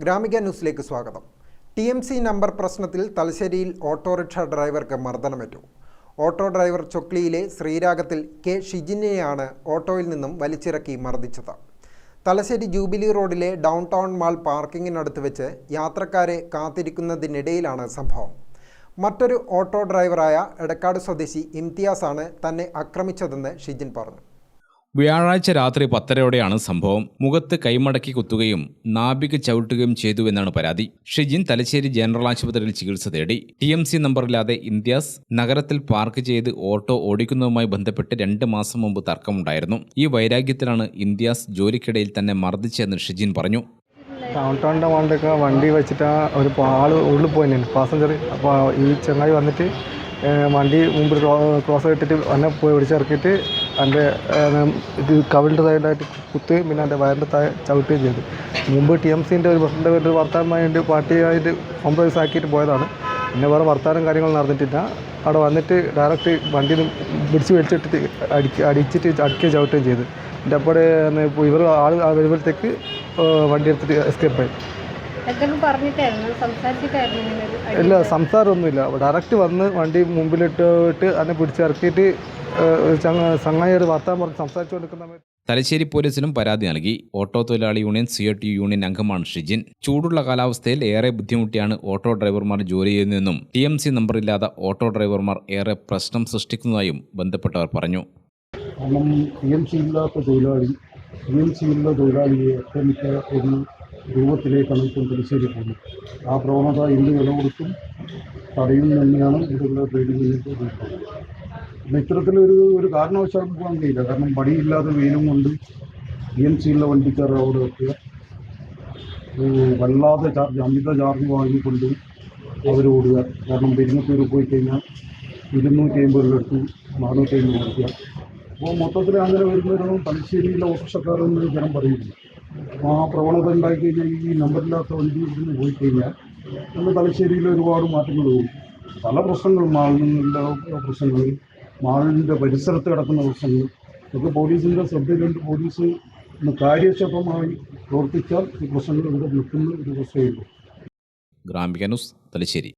ഗ്രാമിക ന്യൂസിലേക്ക് സ്വാഗതം. TMC number പ്രശ്നത്തിൽ തലശ്ശേരിയിൽ ഓട്ടോറിക്ഷ ഡ്രൈവർക്ക് മർദ്ദനമേറ്റു. ഓട്ടോ ഡ്രൈവർ ചൊക്ലിയിലെ ശ്രീരാഗത്തിൽ കെ ഷിജിനെയാണ് ഓട്ടോയിൽ നിന്നും വലിച്ചിറക്കി മർദ്ദിച്ചത്. തലശ്ശേരി ജൂബിലി റോഡിലെ ഡൗൺ ടൗൺ മാൾ പാർക്കിങ്ങിനടുത്ത് വെച്ച് യാത്രക്കാരെ കാത്തിരിക്കുന്നതിനിടയിലാണ് സംഭവം. മറ്റൊരു ഓട്ടോ ഡ്രൈവറായ എടക്കാട് സ്വദേശി ഇംതിയാസാണ് തന്നെ ആക്രമിച്ചതെന്ന് ഷിജിൻ പറഞ്ഞു. വ്യാഴാഴ്ച രാത്രി 10:30യോടെയാണ് സംഭവം. മുഖത്ത് കൈമടക്കി കുത്തുകയും നാഭിക്ക് ചവിട്ടുകയും ചെയ്തുവെന്നാണ് പരാതി. ഷിജിൻ തലശ്ശേരി ജനറൽ ആശുപത്രിയിൽ ചികിത്സ തേടി. TMC നമ്പറില്ലാതെ ഇംതിയാസ് നഗരത്തിൽ പാർക്ക് ചെയ്ത് ഓട്ടോ ഓടിക്കുന്നതുമായി ബന്ധപ്പെട്ട് 2 മാസം മുമ്പ് തർക്കമുണ്ടായിരുന്നു. ഈ വൈരാഗ്യത്തിലാണ് ഇംതിയാസ് ജോലിക്കിടയിൽ തന്നെ മർദ്ദിച്ചതെന്ന് ഷിജിൻ പറഞ്ഞു. ടൗൺ ടൗണിൻ്റെ വണ്ടിയൊക്കെ വണ്ടി വെച്ചിട്ട് ഒരു ആൾ ഉള്ളിൽ പോയി പാസഞ്ചർ. അപ്പോൾ ഈ ചങ്ങായി വന്നിട്ട് വണ്ടി മുമ്പിൽ ക്രോസ് ഇട്ടിട്ട് എന്നെ പോയി പിടിച്ചിറക്കിയിട്ട് എൻ്റെ ഇത് കവിളിൻ്റെ സൈഡിലായിട്ട് കുത്തുകയും പിന്നെ എൻ്റെ വയറിൻ്റെ താഴെ ചവിട്ടുകയും ചെയ്തു. മുമ്പ് TMCൻ്റെ ഒരു പ്രസിഡൻ്റ് ഒരു വർത്താനമായിട്ട് പാർട്ടിയായിട്ട് കോംപ്രമൈസ് ആക്കിയിട്ട് പോയതാണ്. പിന്നെ വേറെ വർത്താനം കാര്യങ്ങൾ നടന്നിട്ടില്ല. അവിടെ വന്നിട്ട് ഡയറക്റ്റ് വണ്ടിയിൽ പിടിച്ച് വലിച്ചിട്ടിട്ട് അടിക്കുകയും ചവിട്ടുകയും ചെയ്തു. എൻ്റെ അപ്പോഴേ ഇവർ ആൾ വരുമ്പോഴത്തേക്ക് വണ്ടി എടുത്തിട്ട് എസ്കേപ്പായി. ഇല്ല, സംസാരമൊന്നുമില്ല. ഡയറക്റ്റ് വന്ന് വണ്ടി മുമ്പിലിട്ട് എന്നെ പിടിച്ചിറക്കിയിട്ട് ചങ്ങായിയുടെ വർത്താനം പറഞ്ഞ് സംസാരിച്ചുകൊണ്ടിരിക്കുന്ന. തലശ്ശേരി പോലീസിലും പരാതി നൽകി. ഓട്ടോ തൊഴിലാളി യൂണിയൻ CITU യൂണിയൻ അംഗമാണ് ഷിജിൻ. ചൂടുള്ള കാലാവസ്ഥയിൽ ഏറെ ബുദ്ധിമുട്ടിയാണ് ഓട്ടോ ഡ്രൈവർമാർ ജോലി ചെയ്യുന്നതെന്നും TMC നമ്പറില്ലാത്ത ഓട്ടോ ഡ്രൈവർമാർ ഏറെ പ്രശ്നം സൃഷ്ടിക്കുന്നതായും ബന്ധപ്പെട്ടവർ പറഞ്ഞു. കാരണം TMC ഇല്ലാത്ത തൊഴിലാളിയെ ആക്രമിച്ച ഒരു രൂപത്തിലേക്കാണ് ഇപ്പോൾ തലശ്ശേരി പോകുന്നത്. ആ പ്രവണത എന്ത് വില കൊടുത്തും തടയും തന്നെയാണ് ഇവിടെയുള്ള ട്രേഡിംഗ് യൂണിറ്റ്. ഇത്തരത്തിലൊരു കാരണവശാലും പോകാൻ കഴിയില്ല. കാരണം പടിയില്ലാതെ വെയിലും കൊണ്ട് TMCയുള്ള വണ്ടിക്കാർ അവിടെ വെക്കുക, വല്ലാതെ അമിത ചാർജ് വാങ്ങിക്കൊണ്ട് അവരോടുക. കാരണം പെരുങ്ങത്തൂർ പോയി കഴിഞ്ഞാൽ 250 450 കൊടുക്കുക. അപ്പോൾ മൊത്തത്തിൽ അങ്ങനെ വരുന്നവരാണ് തലശ്ശേരിയിലെ ഓട്ടോറിക്ഷക്കാരെന്ന് ജനം പറയുന്നു. ആ പ്രവണത ഉണ്ടായിക്കഴിഞ്ഞാൽ ഈ നമ്പറില്ലാത്ത വണ്ടി ഇവിടുന്ന് പോയി കഴിഞ്ഞാൽ നമ്മുടെ തലശ്ശേരിയിൽ ഒരുപാട് മാറ്റങ്ങൾ വരും. പല പ്രശ്നങ്ങൾ, മാളിനുള്ള പ്രശ്നങ്ങൾ, മാളിൻ്റെ പരിസരത്ത് കിടക്കുന്ന പ്രശ്നങ്ങൾ ഒക്കെ പോലീസിൻ്റെ ശ്രദ്ധയിലുണ്ട്. പോലീസ് കാര്യക്ഷമമായി പ്രവർത്തിച്ചാൽ ഈ പ്രശ്നങ്ങൾ ഇവിടെ നിൽക്കുന്ന ഒരു പ്രശ്നമുള്ളൂ. ഗ്രാമിക ന്യൂസ്, തലശ്ശേരി.